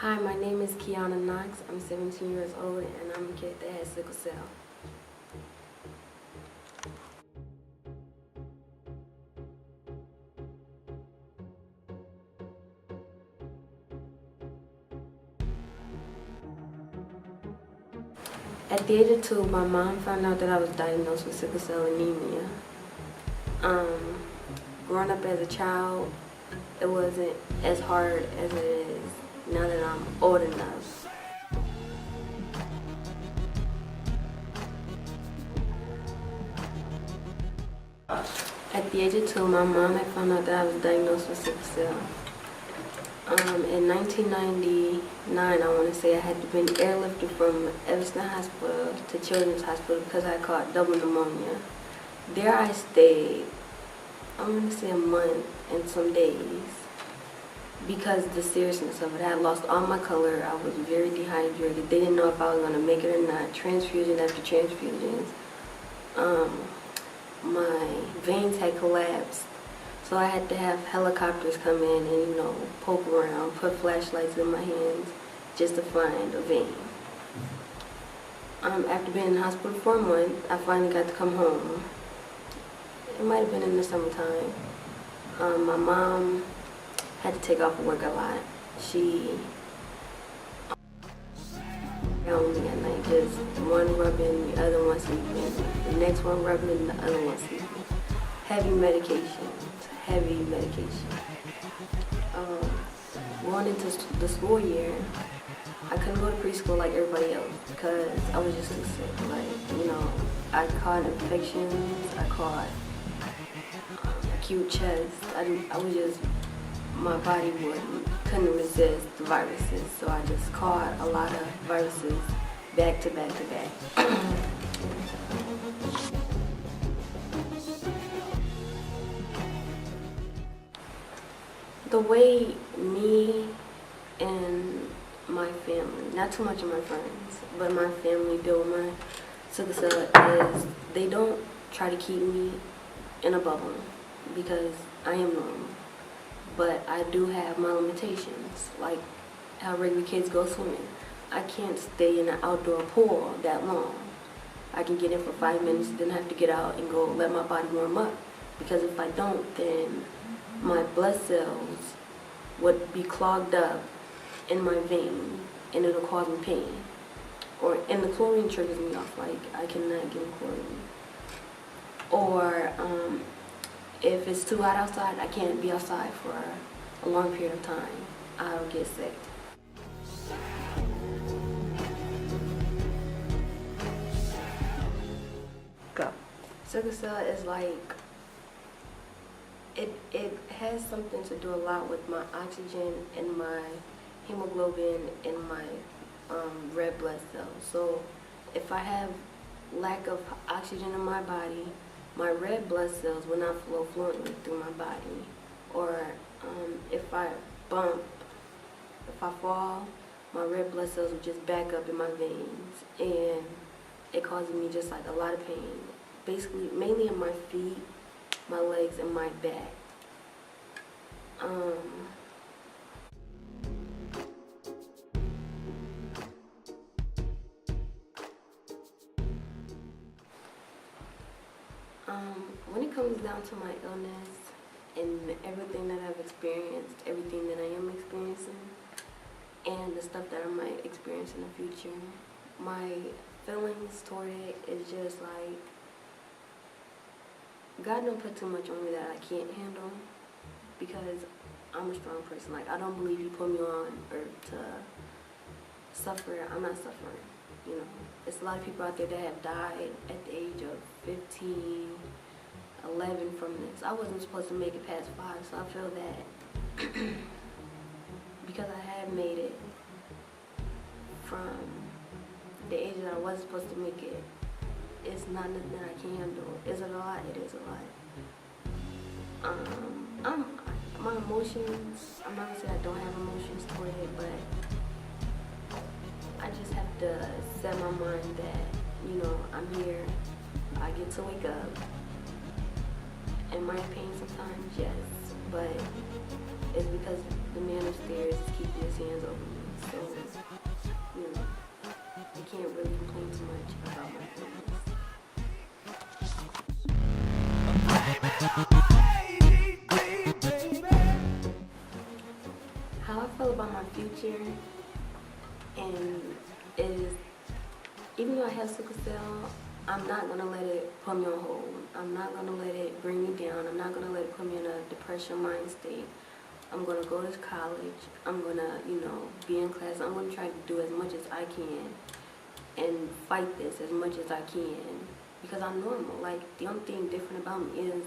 Hi, my name is Kiana Knox. I'm 17 years old and I'm a kid that has sickle cell. At the age of 2, my mom found out that I was diagnosed with sickle cell anemia. Growing up as a child, it wasn't as hard as it is now that I'm old enough. At the age of 2, my mom had found out that I was diagnosed with sickle cell. In 1999, I want to say, I had been airlifted from Evanston Hospital to Children's Hospital because I caught double pneumonia. There I stayed, I'm going to say a month and some days because of the seriousness of it. I had lost all my color. I was very dehydrated. They didn't know if I was going to make it or not. Transfusion after transfusions. My veins had collapsed. So I had to have helicopters come in and, poke around, put flashlights in my hands just to find a vein. After being in the hospital for a month, I finally got to come home. It might have been in the summertime. My mom had to take off work a lot. She found me at night, just one rubbing, the other one sleeping, the next one rubbing, and the other one sleeping. Heavy medication. Going into the school year, I couldn't go to preschool like everybody else because I was just too sick. I caught infections, I caught acute chest. My body couldn't resist the viruses, so I just caught a lot of viruses back to back to back. The way me and my family, not too much of my friends, but my family deal with my sickle cell is they don't try to keep me in a bubble because I am normal. But I do have my limitations, like how regular kids go swimming. I can't stay in an outdoor pool that long. I can get in for 5 minutes, then have to get out and go let my body warm up. Because if I don't, then my blood cells would be clogged up in my vein and it'll cause me pain. And the chlorine triggers me off, like I cannot get chlorine. Or if it's too hot outside, I can't be outside for a long period of time. I'll get sick. Go. Sickle cell is like, it has something to do a lot with my oxygen and my hemoglobin and my red blood cells. So if I have lack of oxygen in my body, my red blood cells will not flow fluently through my body. Or if I fall, my red blood cells will just back up in my veins and it causes me just like a lot of pain. Basically, mainly in my feet, my legs, and my back. When it comes down to my illness and everything that I've experienced, everything that I am experiencing, and the stuff that I might experience in the future, my feelings toward it is just like, God don't put too much on me that I can't handle because I'm a strong person. Like, I don't believe He put me on earth to suffer. I'm not suffering, There's a lot of people out there that have died at the age of 15, 11 from this. I wasn't supposed to make it past 5, so I feel that because I have made it from the age that I wasn't supposed to make it, it's not nothing that I can handle. Is it a lot? It is a lot. My emotions, I'm not gonna say I don't have emotions toward it, but I just have to set my mind that, I'm here. I get to wake up. Am I in pain sometimes? Yes. But it's because the man upstairs is keeping his hands over me. So, you know, I can't really complain too much about my fitness. How I feel about my future and is, even though I have sickle cell, I'm not gonna let it put me on hold. I'm not gonna let it bring me down. I'm not gonna let it put me in a depression mind state. I'm gonna go to college. I'm gonna, be in class. I'm gonna try to do as much as I can and fight this as much as I can because I'm normal. Like, the only thing different about me is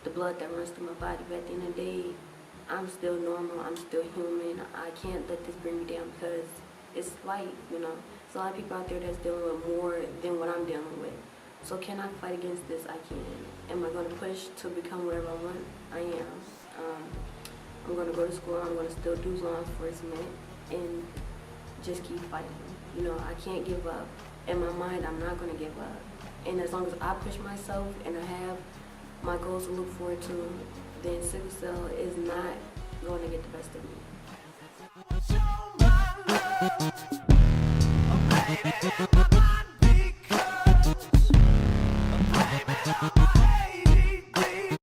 the blood that runs through my body. But at the end of the day, I'm still normal. I'm still human. I can't let this bring me down because it's light, There's a lot of people out there that's dealing with more than what I'm dealing with. So can I fight against this? I can. Am I going to push to become whatever I want? I am. I'm going to go to school. I'm going to still do law enforcement and just keep fighting. I can't give up. In my mind, I'm not going to give up. And as long as I push myself and I have my goals to look forward to, then sickle cell is not going to get the best of me.